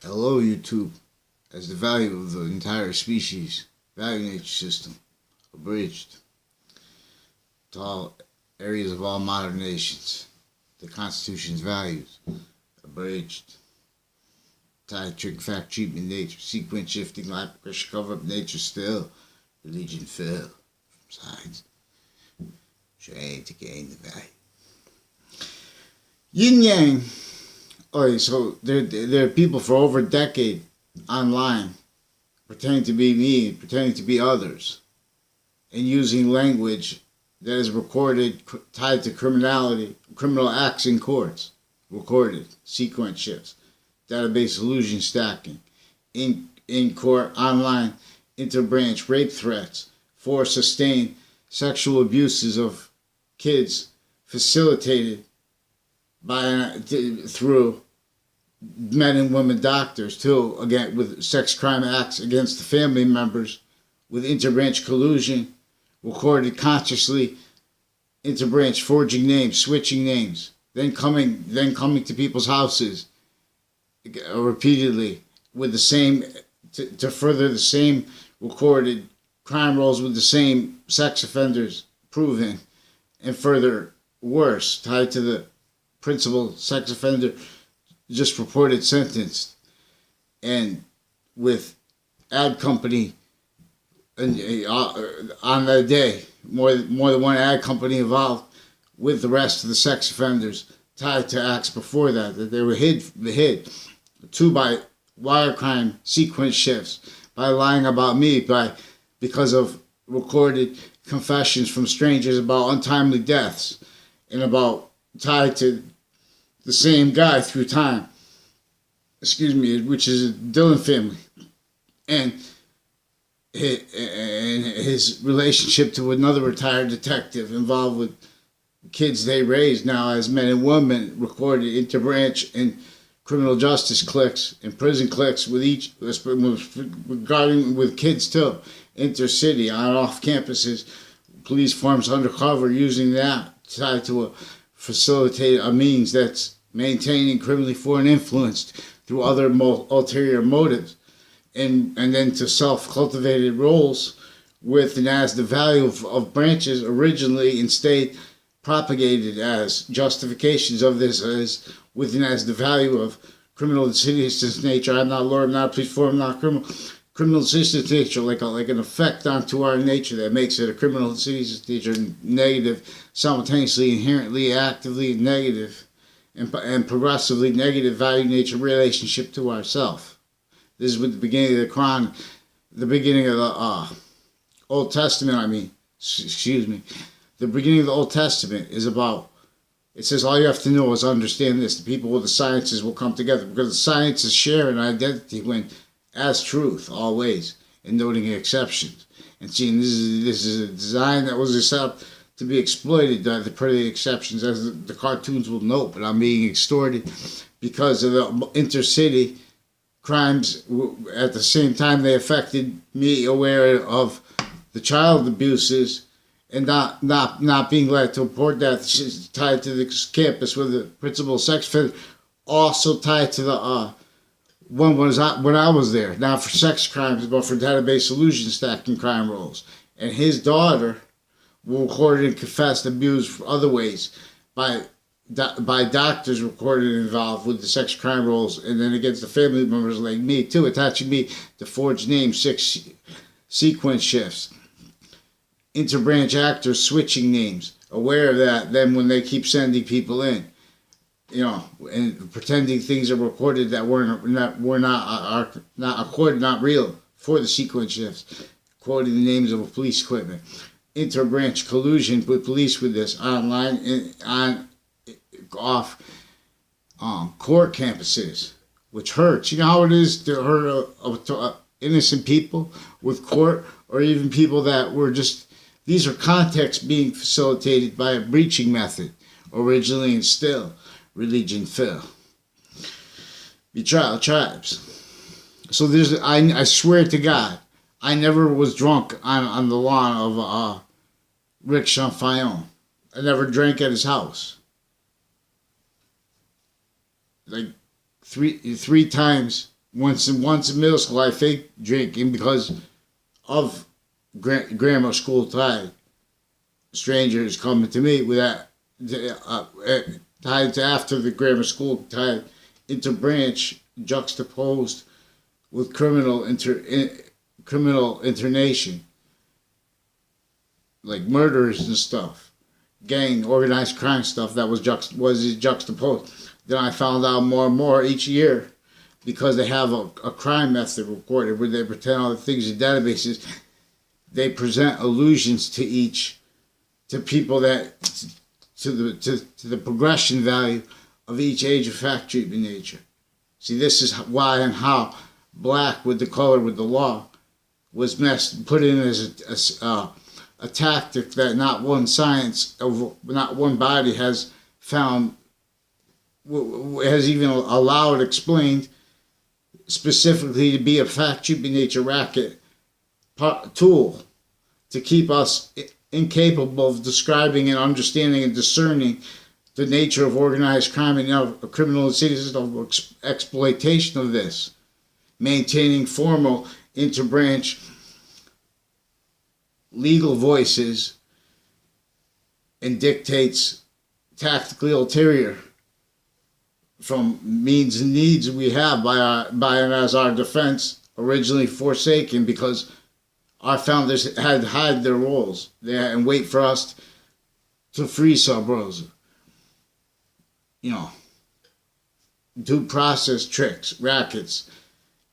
Hello, YouTube, as the value of the entire species, value nature system, abridged to all areas of all modern nations, the Constitution's values, abridged, tied, trick, fact, treatment, nature, sequence shifting, fabrication, cover-up, nature still, religion fell from sides, trying to gain the value. Yin Yang. Okay, so there are people for over a decade online pretending to be me, pretending to be others, and using language that is recorded tied to criminality, criminal acts in courts, recorded, sequence shifts, database illusion stacking, in court, online, interbranch rape threats, for sustained sexual abuses of kids facilitated through men and women doctors, too, again, with sex crime acts against the family members, with interbranch collusion, recorded consciously, interbranch forging names, switching names, then coming to people's houses repeatedly with the same, to further the same recorded crime rolls with the same sex offenders proven, and further worse, tied to the principal sex offender just reported sentenced, and with ad company on that day, more than one ad company involved with the rest of the sex offenders tied to acts before that they were hid. Two, by wire crime sequence shifts, by lying about me, because of recorded confessions from strangers about untimely deaths, and about tied to the same guy through time, which is a Dillon family, and his relationship to another retired detective involved with kids they raised now as men and women, recorded interbranch and criminal justice cliques and prison cliques with each regarding with kids too, intercity on off campuses, police forms undercover, using that tied to facilitate a means that's maintaining criminally foreign influence through other ulterior motives, and then to self-cultivated roles with and as the value of branches originally in state propagated as justifications of this as within as the value of criminal insidious nature. I'm not Lord, I'm not police form, I'm not criminal insidious nature, like an effect onto our nature that makes it a criminal insidious nature, negative, simultaneously, inherently, actively negative, and progressively negative value nature relationship to ourself. This is with the beginning of the Quran, the beginning of the Old Testament. The beginning of the Old Testament is about. It says all you have to know is understand this. The people with the sciences will come together, because the sciences share an identity when as truth always, and noting exceptions, and seeing this is a design that was set up to be exploited by the pretty exceptions, as the cartoons will note, but I'm being extorted because of the intercity crimes. At the same time, they affected me, aware of the child abuses and not being led to report that, tied to the campus with the principal sex offender, also tied to the when I was there, not for sex crimes, but for database illusion stacking crime rolls. And his daughter recorded and confessed abuse for other ways by doctors recorded and involved with the sex crime rolls, and then against the family members like me too, attaching me to forged names, sequence shifts, interbranch actors switching names, aware of that. Then when they keep sending people in, and pretending things are recorded that were not recorded, not real, for the sequence shifts, quoting the names of police equipment, interbranch collusion with police with this online and off court campuses, which hurts. You know how it is to hurt innocent people with court, or even people that were just. These are contexts being facilitated by a breaching method, originally and still. Religion fell. Betrayal tribes. So I swear to God, I never was drunk on the lawn of Rick Cianfaglione. I never drank at his house. Like three times Once in middle school, I faked drinking because of grammar school tide. Strangers coming to me with that tied to after the grammar school tide interbranch juxtaposed with criminal internation, like murders and stuff, gang organized crime stuff that was juxtaposed. Then I found out more and more each year, because they have a crime method recorded where they pretend all the things in databases. They present allusions to people that to the progression value of each age of fact treatment nature. See, this is why and how black with the color with the law was put in as a tactic that not one science, not one body has found, has even allowed, explained specifically to be a fact treatment nature racket tool to keep us incapable of describing and understanding and discerning the nature of organized crime and criminal system exploitation of this, maintaining formal interbranch legal voices and dictates tactically ulterior from means and needs we have by and as our defense originally forsaken, because our founders had to hide their roles there and wait for us to free sub rosa. Due process tricks, rackets,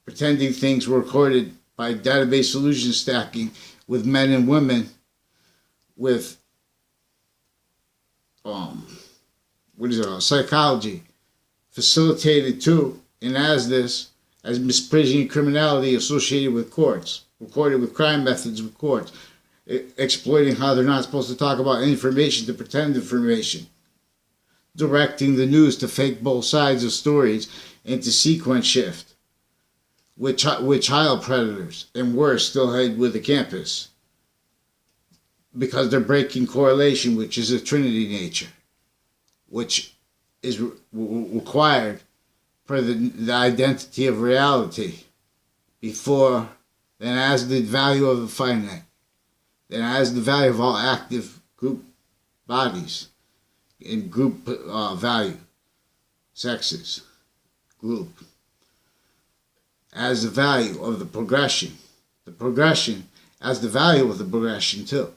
pretending things were recorded by database solution stacking with men and women with psychology, facilitated too, and as misprision criminality associated with courts, recorded with crime methods with courts, exploiting how they're not supposed to talk about information to pretend information, directing the news to fake both sides of stories and to sequence shift with child predators, and worse still head with the campus, because they're breaking correlation, which is a trinity nature, which is required for the identity of reality before, then as the value of the finite, then as the value of all active group bodies in group value, sexes, group, as the value of the progression as the value of the progression too.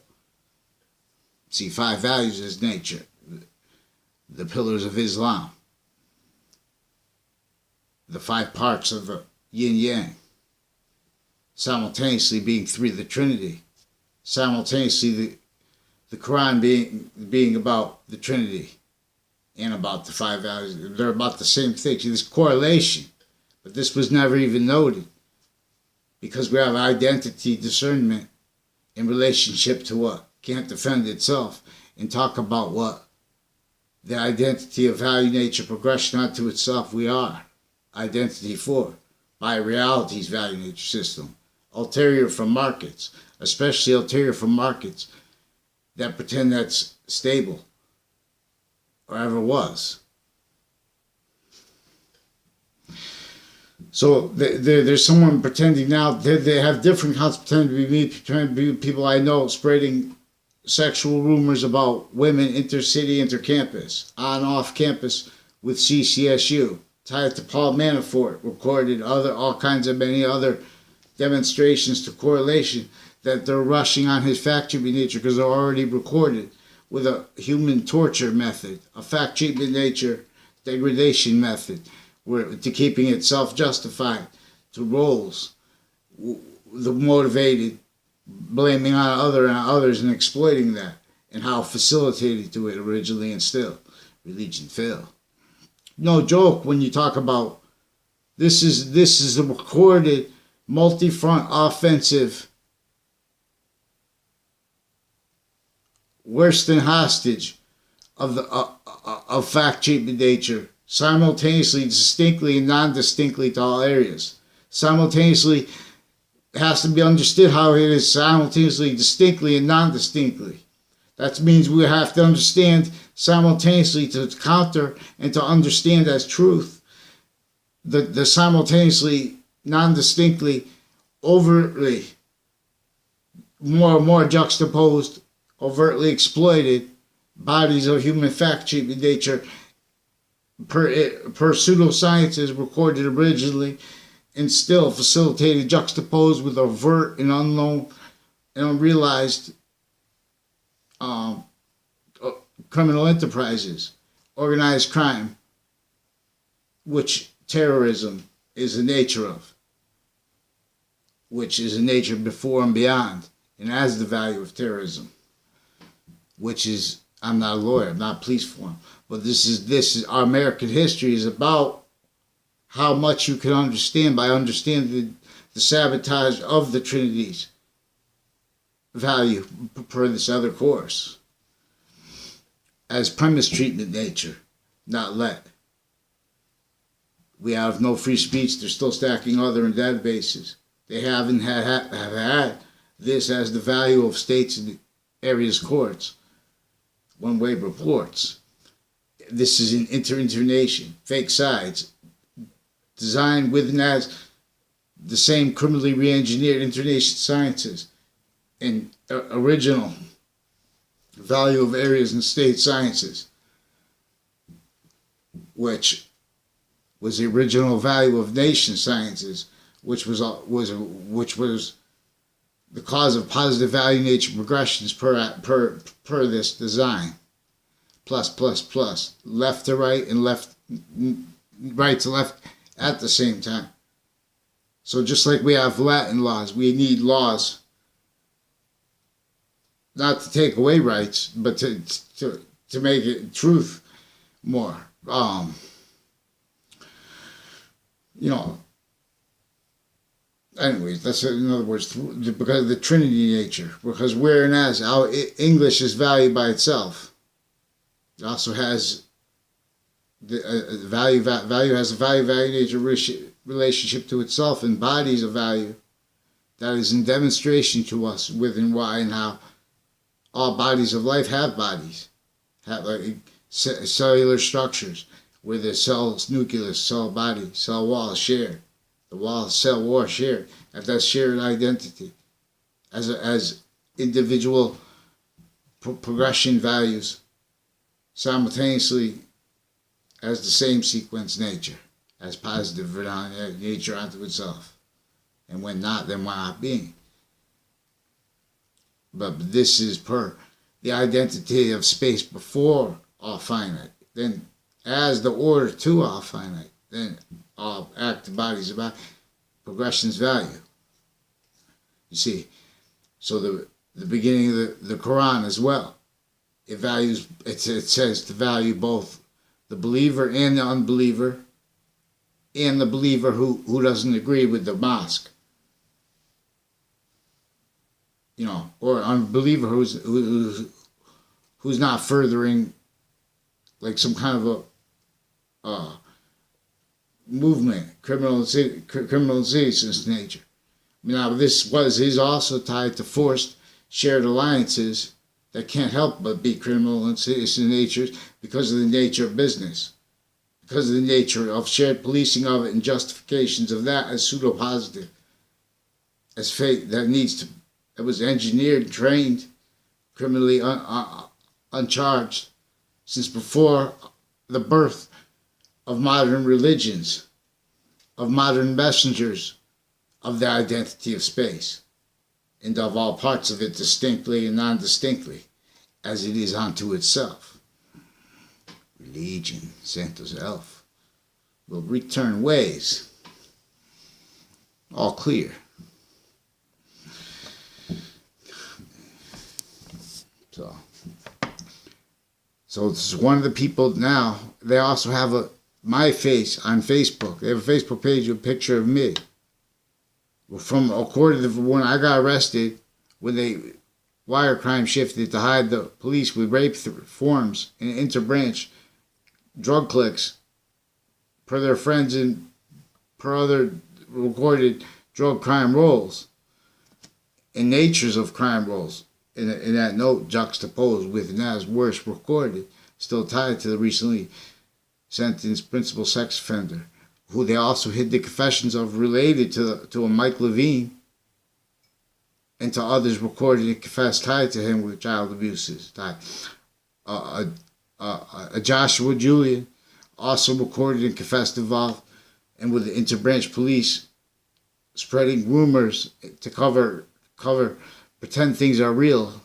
See, 5 values is nature, the pillars of Islam, the 5 parts of the yin yang, simultaneously being 3 the Trinity, simultaneously the Quran being about the Trinity and about the 5 values. They're about the same thing. See, this correlation, but this was never even noted, because we have identity discernment in relationship to what can't defend itself, and talk about what the identity of value, nature, progression unto itself we are. Identity for, by reality's value, nature system. Ulterior from markets, especially ulterior from markets that pretend that's stable or ever was. So there's someone pretending now, they have different counts, pretending to be me, pretending to be people I know, spreading sexual rumors about women intercity, intercampus, on off campus with CCSU, tied to Paul Manafort, recorded all kinds of many other demonstrations to correlation that they're rushing on his fact treatment nature because they're already recorded with a human torture method, a fact treatment nature degradation method, where to keeping it self-justified to roles, the motivated, blaming on others and exploiting that, and how facilitated to it originally and still. Religion failed. No joke when you talk about this is the recorded multi-front offensive, worse than hostage of fact treatment nature, simultaneously, distinctly and non-distinctly to all areas. Simultaneously, it has to be understood how it is simultaneously, distinctly and non-distinctly. That means we have to understand simultaneously to counter and to understand as truth the simultaneously, non-distinctly, overtly, more and more juxtaposed, overtly exploited bodies of human fact treatment nature per pseudosciences recorded originally and still facilitated, juxtaposed with overt and unknown and unrealized criminal enterprises, organized crime, which terrorism is the nature of, which is the nature before and beyond, and as the value of terrorism, which is, I'm not a lawyer, I'm not a police form, but this is our American history is about how much you can understand by understanding the sabotage of the Trinity's value per this other course as premise treatment nature, not let. We have no free speech. They're still stacking other in databases. They haven't have had this as the value of states and areas courts. One-way reports. This is an internation, fake sides, designed with and as the same criminally re-engineered internation sciences and original value of areas and state sciences, which was the original value of nation sciences, which was the cause of positive value nature progressions per this design. Plus, left to right and right to left at the same time. So just like we have Latin laws, we need laws not to take away rights, but to make it truth more. Anyways, that's in other words because of the Trinity nature. Because whereas our English is valued by itself, it also has the value has a value nature relationship to itself, and embodies a value that is in demonstration to us with and why and how all bodies of life have bodies, have cellular structures where the cell's nucleus, cell body, cell wall share. The wall, cell wall share, have that shared identity as individual progression values simultaneously as the same sequence nature, as positive nature unto itself. And when not, then why not being? But this is per the identity of space before all finite. Then as the order to all finite, then all active bodies about progression's value. You see, so the beginning of the Quran as well, it says to value both the believer and the unbeliever, and the believer who doesn't agree with the mosque, or unbeliever who's not furthering like some kind of a movement, criminal citizens nature. Now this is also tied to forced shared alliances that can't help but be criminal and citizen natures because of the nature of business, because of the nature of shared policing of it and justifications of that as pseudo-positive, as fate that was engineered and trained criminally uncharged since before the birth of modern religions, of modern messengers of the identity of space, and of all parts of it distinctly and non-distinctly, as it is unto itself. Religion, Santos Elf, will return ways. All clear. So this is one of the people now. They also have my face on Facebook. They have a Facebook page with a picture of me. From according to when I got arrested, when they wire crime shifted to hide the police with rape forms and interbranch drug cliques per their friends and per other recorded drug crime rolls and natures of crime rolls. In that note, juxtaposed with and as worse recorded, still tied to the recently sentenced principal sex offender who they also hid the confessions of related to a Mike Levine, and to others recorded and confessed tied to him with child abuses. A Joshua Julian also recorded and confessed involved, and with the interbranch police spreading rumors to cover, pretend things are real,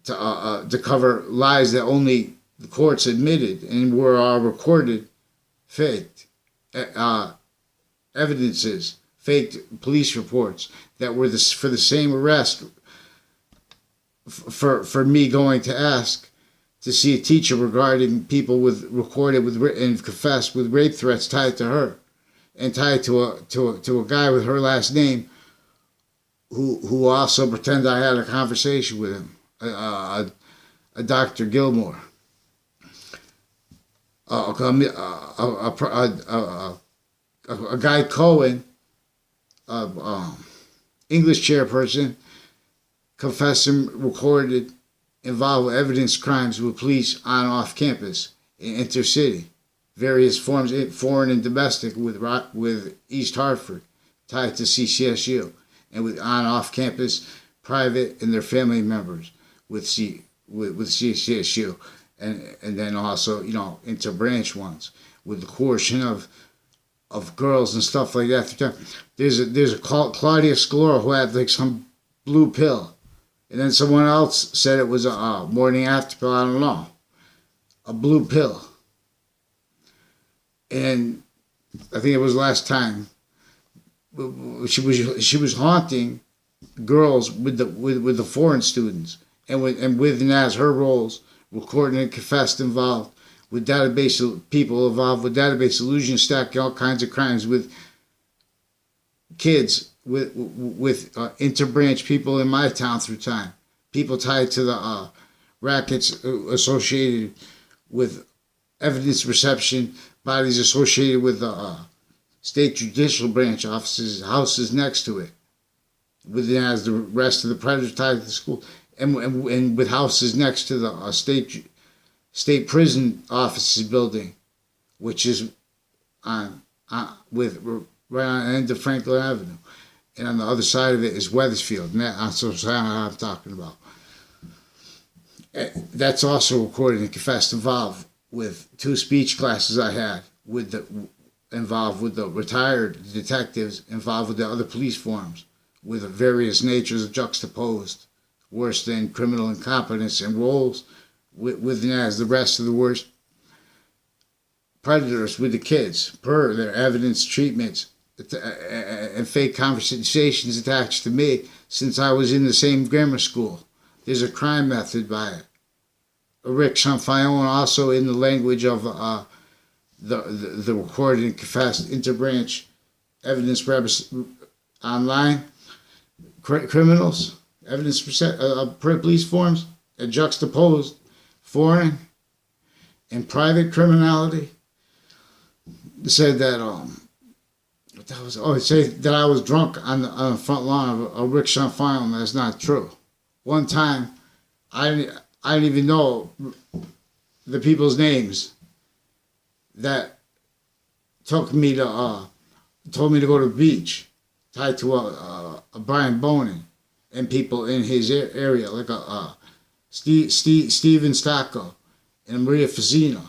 to cover lies that only the courts admitted and were recorded, faked evidences, faked police reports that were for the same arrest. For me going to ask to see a teacher regarding people recorded and confessed with rape threats tied to her, and tied to a guy with her last name, who also pretended I had a conversation with him, a Dr. Gilmore, a guy Cohen, English chairperson, confessed and recorded involved with evidence crimes with police on and off campus in intercity, various forms, foreign and domestic, with East Hartford, tied to CCSU, and with on and off campus, private and their family members with CCSU, and then also, you know, interbranch ones with the coercion of girls and stuff like that. There's a Claudia Scalora who had like some blue pill. And then someone else said it was a morning after pill, I don't know. A blue pill. And I think it was last time. She was haunting girls with the foreign students, and as her roles, recording and confessed involved with database people involved with database illusion, stacking all kinds of crimes with kids, with interbranch people in my town through time, people tied to the rackets associated with evidence reception, bodies associated with the state judicial branch offices, houses next to it, as the rest of the predators tied to the school, and with houses next to the state prison offices building, which is right on the end of Franklin Avenue. And on the other side of it is Weathersfield. And that's what I'm talking about. That's also recorded and confessed involved with 2 speech classes I had involved with the retired detectives, involved with the other police forms, with the various natures of juxtaposed, worse than criminal incompetence and roles, as the rest of the worst predators with the kids, per their evidence treatments, and fake conversations attached to me since I was in the same grammar school. There's a crime method by it. Rick Cianfaglione also in the language of the recorded and confessed interbranch evidence online criminals, evidence police forms, and juxtaposed foreign and private criminality. Said that it said that I was drunk on the front lawn of Rick Cianfaglione. That's not true. One time, I didn't even know the people's names that told me to go to the beach, tied to a Brian Bonin and people in his area, like Steven Stacco and Maria Fazzino,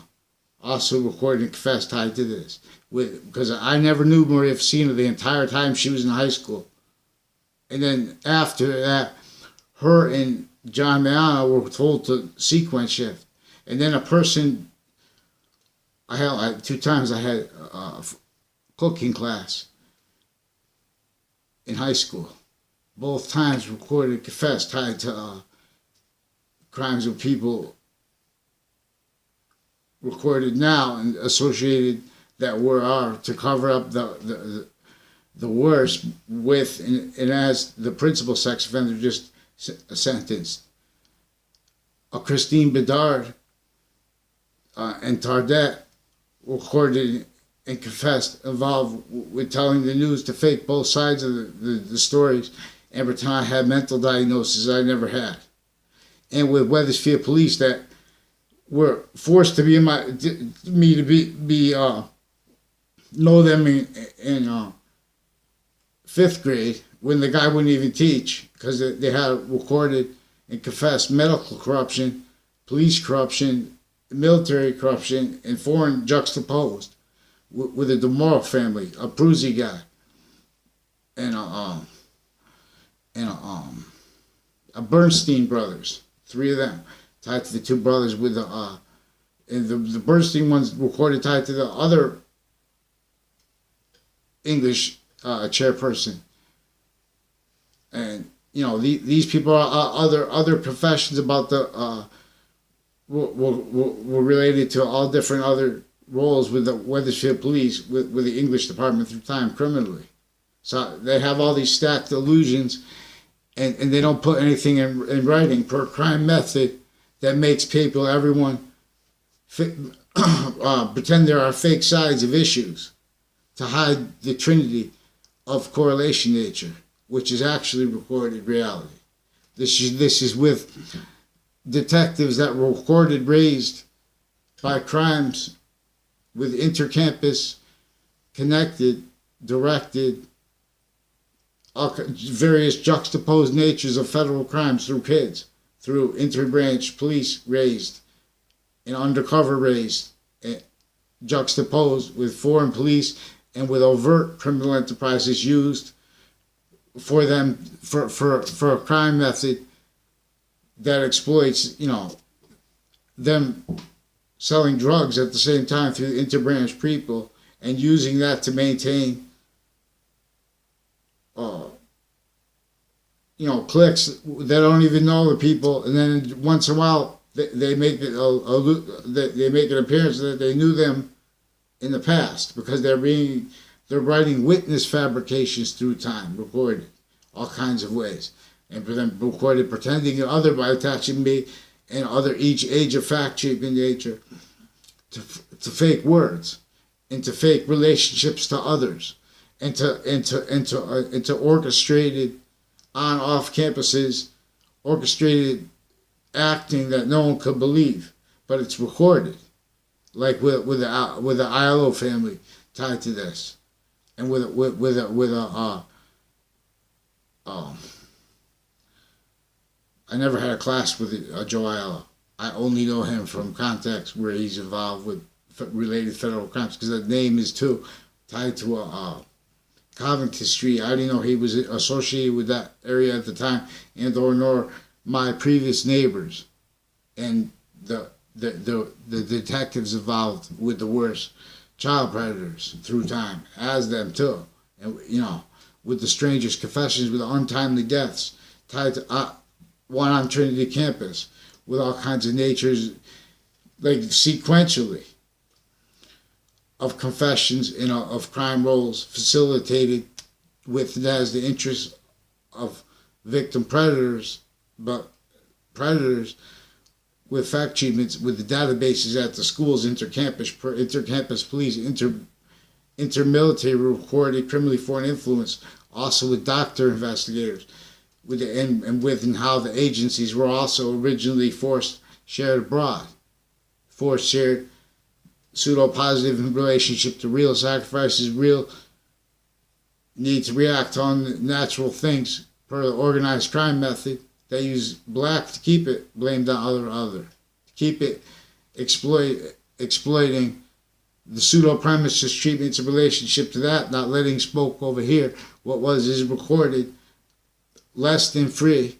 also recorded and confessed tied to this. Because I never knew Maria Fazzino the entire time she was in high school. And then after that, her and John Mayano were told to sequence shift. And then a person, 2 times I had a cooking class in high school. Both times recorded and confessed tied to crimes of people recorded now and associated that are to cover up the worst with, and as the principal sex offender just sentenced. Christine Bedard and Tardet recorded and confessed involved with telling the news to fake both sides of the stories and pretend I had mental diagnoses I never had. And with Weathersfield police that were forced to be in me to be know them in 5th grade, when the guy wouldn't even teach because they had recorded and confessed medical corruption, police corruption, military corruption, and foreign juxtaposed with a DeMoro family, a Pruzzi guy, and a Bernstein brothers, 3 of them, tied to the 2 brothers with and the Bernstein ones recorded tied to the other English chairperson. And these people are other professions about the were related to all different other roles with the Wethersfield Police with the English department through time criminally. So they have all these stacked illusions, and they don't put anything in writing per crime method that makes everyone pretend there are fake sides of issues to hide the trinity of correlation nature, which is actually recorded reality. This is with detectives that were recorded raised by crimes with intercampus connected, directed, various juxtaposed natures of federal crimes through kids, through interbranch police raised and undercover raised, juxtaposed with foreign police and with overt criminal enterprises used for them for a crime method that exploits them selling drugs at the same time through interbranch people and using that to maintain cliques that don't even know the people, and then once in a while they make it they make an appearance that they knew them in the past because they're writing witness fabrications through time, recorded all kinds of ways, and for them recorded pretending other by attaching me and other each age of fact shaping nature to fake words, into fake relationships to others, into orchestrated on off campuses, orchestrated acting that no one could believe, but it's recorded, like with the ILO family tied to this, and with I never had a class with Joe Aiello. I only know him from context where he's involved with related federal crimes, because the name is too tied to Covington Street. I didn't know he was associated with that area at the time, and nor my previous neighbors, and the detectives involved with the worst child predators through time as them too, and with the strangest confessions, with the untimely deaths tied to one on Trinity campus, with all kinds of natures, like sequentially, of confessions and of crime roles facilitated with as the interest of victim predators, but predators with fact treatments with the databases at the schools, intercampus police, intermilitary recorded criminally foreign influence, also with doctor investigators, and how the agencies were also originally forced shared abroad, forced shared pseudo-positive in relationship to real sacrifices, real need to react on natural things per the organized crime method. They use black to keep it blamed on other, to keep it exploiting the pseudo-premises treatments in relationship to that, not letting spoke over here. What is recorded, less than free,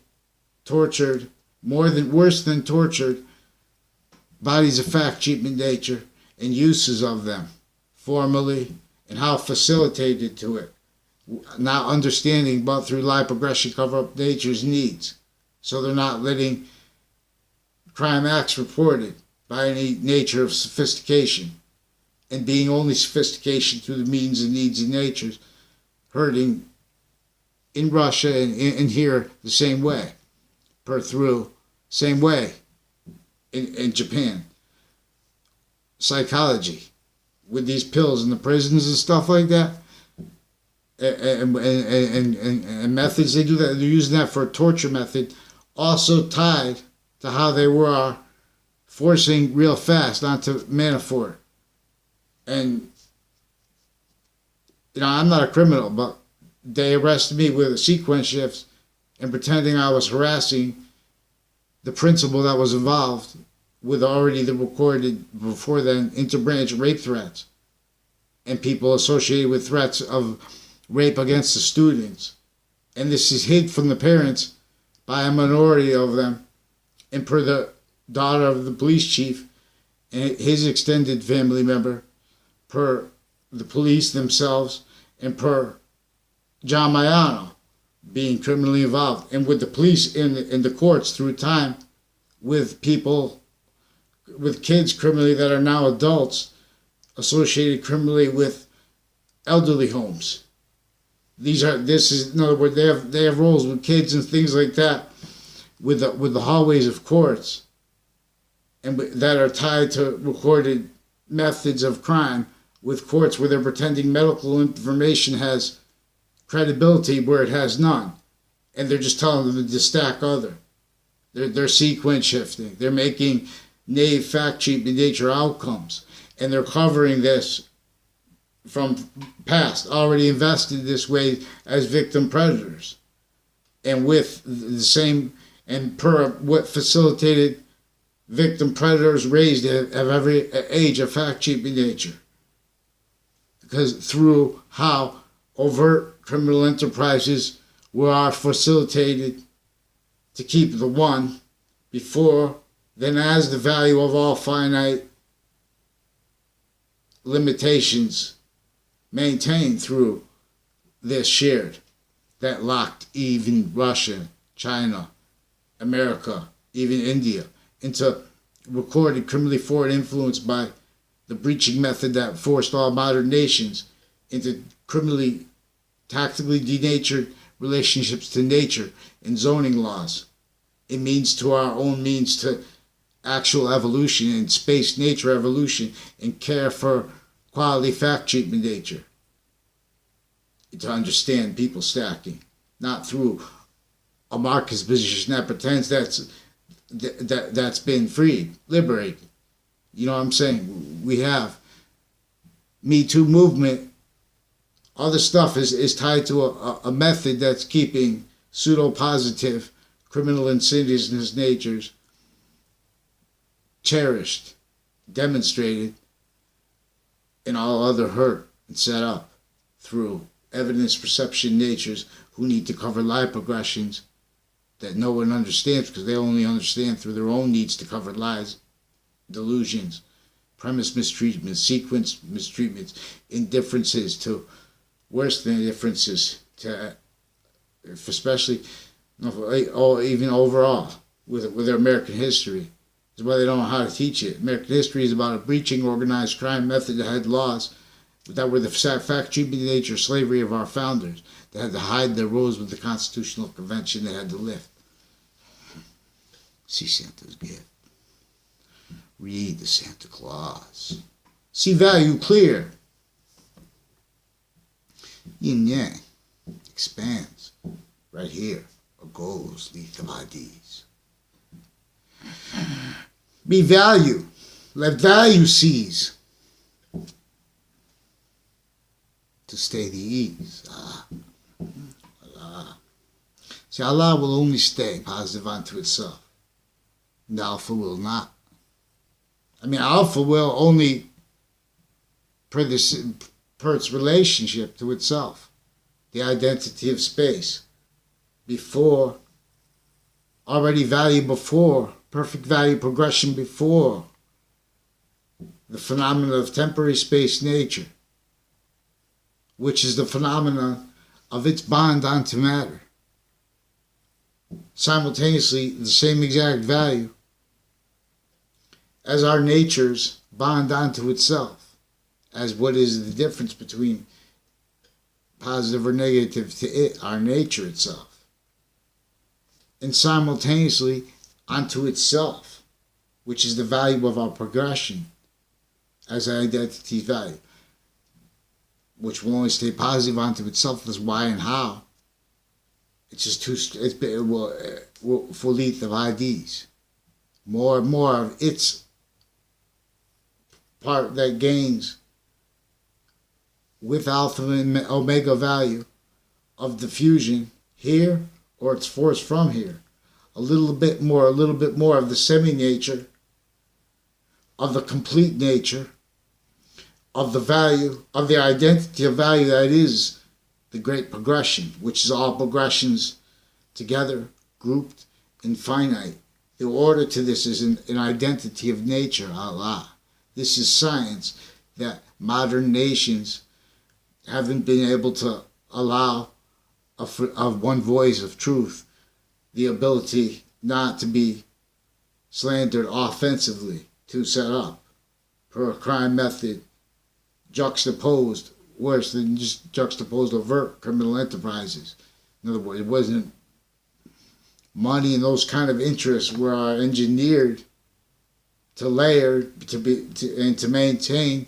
tortured, worse than tortured, bodies of fact treatment nature, and uses of them formally, and how facilitated to it, not understanding but through lie, progression, cover up nature's needs. So they're not letting crime acts reported by any nature of sophistication, and being only sophistication through the means and needs of natures, hurting in Russia and here the same way, same way in Japan. Psychology with these pills in the prisons and stuff like that, and methods they do that. They're using that for a torture method, also tied to how they were forcing real fast onto Manafort. And, I'm not a criminal, but they arrested me with a sequence shift and pretending I was harassing the principal that was involved with already the recorded, before then, interbranch rape threats and people associated with threats of rape against the students. And this is hid from the parents by a minority of them, and per the daughter of the police chief and his extended family member, per the police themselves, and per John Maiano being criminally involved, and with the police in the courts through time, with people, with kids criminally that are now adults, associated criminally with elderly homes. In other words, they have roles with kids and things like that, with the hallways of courts, and that are tied to recorded methods of crime with courts where they're pretending medical information has credibility where it has none, and they're just telling them to stack other. They're sequence shifting. They're making naive fact sheet in nature outcomes, and they're covering this from past, already invested this way as victim predators, and with the same, and per what facilitated victim predators raised at every age of fact sheet in nature. Because through how overt criminal enterprises were facilitated to keep the one before, then as the value of all finite limitations maintained through this shared, that locked even Russia, China, America, even India, into recorded criminally forward influence by the breaching method that forced all modern nations into criminally, tactically denatured relationships to nature and zoning laws. It means to our own means to actual evolution and space nature evolution and care for quality fact treatment nature. To understand people stacking, not through a Marxist position that pretends that's been freed, liberated. You know what I'm saying? We have Me Too movement. All this stuff is tied to a method that's keeping pseudo-positive criminal insidiousness natures cherished, demonstrated, and all other hurt and set up through evidence perception natures who need to cover lie progressions that no one understands because they only understand through their own needs to cover lies, delusions, premise mistreatments, sequence mistreatments, indifferences to worse than indifferences to, especially, or even overall with their American history. That's why they don't know how to teach it. American history is about a breaching organized crime method that had laws that were the fact treatment nature slavery of our founders. They had to hide their roles with the Constitutional Convention they had to lift. See Santa's gift. Read the Santa Claus. See value clear. Yin yang expands right here. Or goes lethal IDs. Be value. Let value seize. To stay the ease. Allah. See, Allah will only stay positive unto itself. And Alpha will not. I mean, Alpha will only per its relationship to itself. The identity of space. Before, already value before, perfect value progression before the phenomena of temporary space nature, which is the phenomena of its bond onto matter. Simultaneously, the same exact value as our natures bond onto itself, as what is the difference between positive or negative to it, our nature itself, and simultaneously onto itself, which is the value of our progression as an identity value, which will only stay positive onto itself. That's why and how. It's just full length of IDs. More and more of its part that gains with alpha and omega value of diffusion here, or it's forced from here. A little bit more of the semi-nature, of the complete nature, of the value, of the identity of value that is the great progression, which is all progressions together, grouped, and finite. The order to this is an identity of nature, Allah. This is science that modern nations haven't been able to allow of one voice of truth, the ability not to be slandered offensively, to set up per a crime method juxtaposed, worse than just juxtaposed overt criminal enterprises. In other words, it wasn't money and those kind of interests were engineered to layer to maintain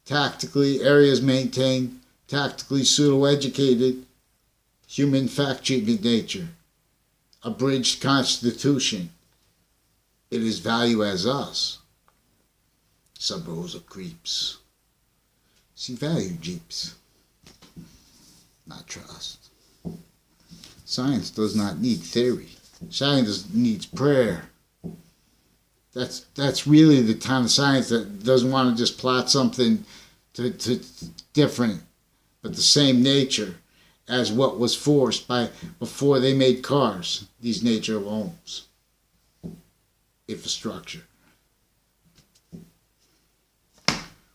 tactically areas maintained tactically pseudo-educated human fact treatment nature, abridged constitution. It is value as us. Sub rows of creeps. See value jeeps, not trust. Science does not need theory. Science needs prayer. That's really the kind of science that doesn't want to just plot something to different, but the same nature as what was forced by before they made cars. These nature of homes, infrastructure.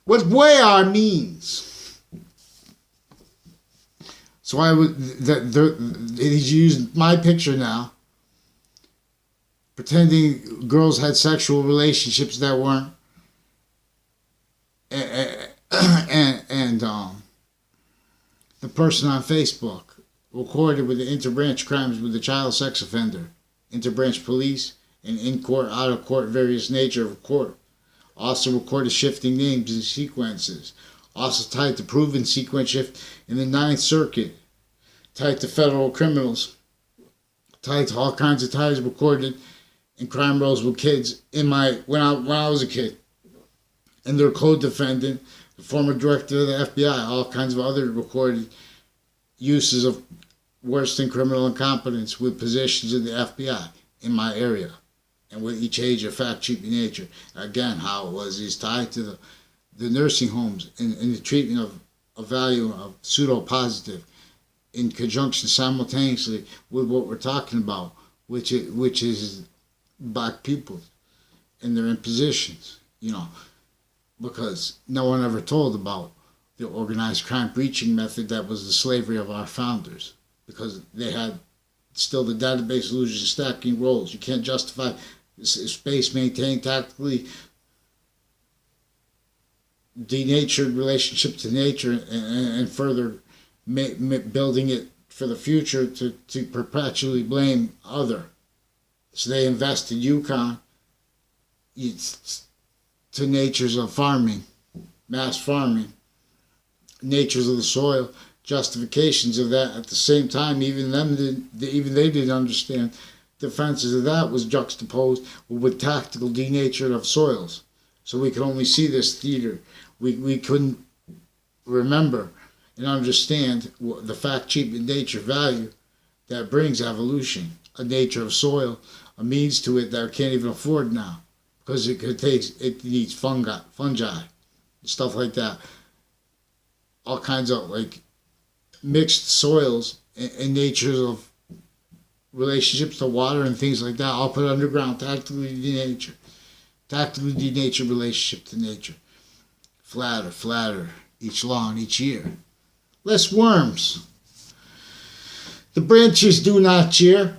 What Boyar means. So I would he's used my picture now, pretending girls had sexual relationships that weren't, and the person on Facebook recorded with the interbranch crimes with the child sex offender, interbranch police, and in-court, out-of-court, various nature of court. Also recorded shifting names and sequences. Also tied to proven sequence shift in the Ninth Circuit. Tied to federal criminals. Tied to all kinds of ties recorded in crime rolls with kids when I was a kid. And their co-defendant, the former director of the FBI, all kinds of other recorded uses of worse than criminal incompetence with positions in the FBI in my area. And with each age of fact treatment nature. Again, how it was is tied to the nursing homes and the treatment of value of pseudo-positive in conjunction simultaneously with what we're talking about, which is black people and their impositions, because no one ever told about the organized crime breaching method that was the slavery of our founders, because they had still the database illusion stacking roles. You can't justify space maintained tactically denatured relationship to nature and further building it for the future to perpetually blame other. So they invested Yukon to natures of farming, mass farming, natures of the soil, justifications of that. At the same time, even they didn't understand. Defenses of that was juxtaposed with tactical denatured of soils. So we could only see this theater. We couldn't remember and understand the fact treatment nature value that brings evolution, a nature of soil, a means to it that we can't even afford now, because it needs fungi, stuff like that. All kinds of mixed soils and natures of relationships to water and things like that, all put underground, tactically denatured relationship to nature. Flatter, each lawn, each year. Less worms. The branches do not cheer.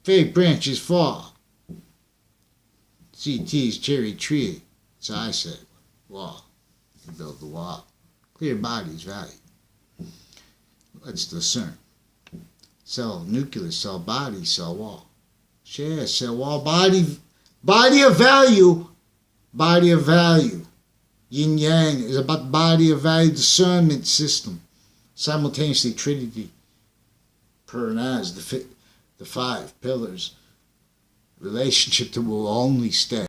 Fake branches fall. CT's cherry tree. So I said, wall. You build the wall. Clear bodies value. Let's discern. Cell nucleus, cell body, cell wall. Share, cell wall, body of value. Body of value. Yin yang is about body of value discernment system. Simultaneously Trinity. Per and as the five pillars. Relationship that will only stay.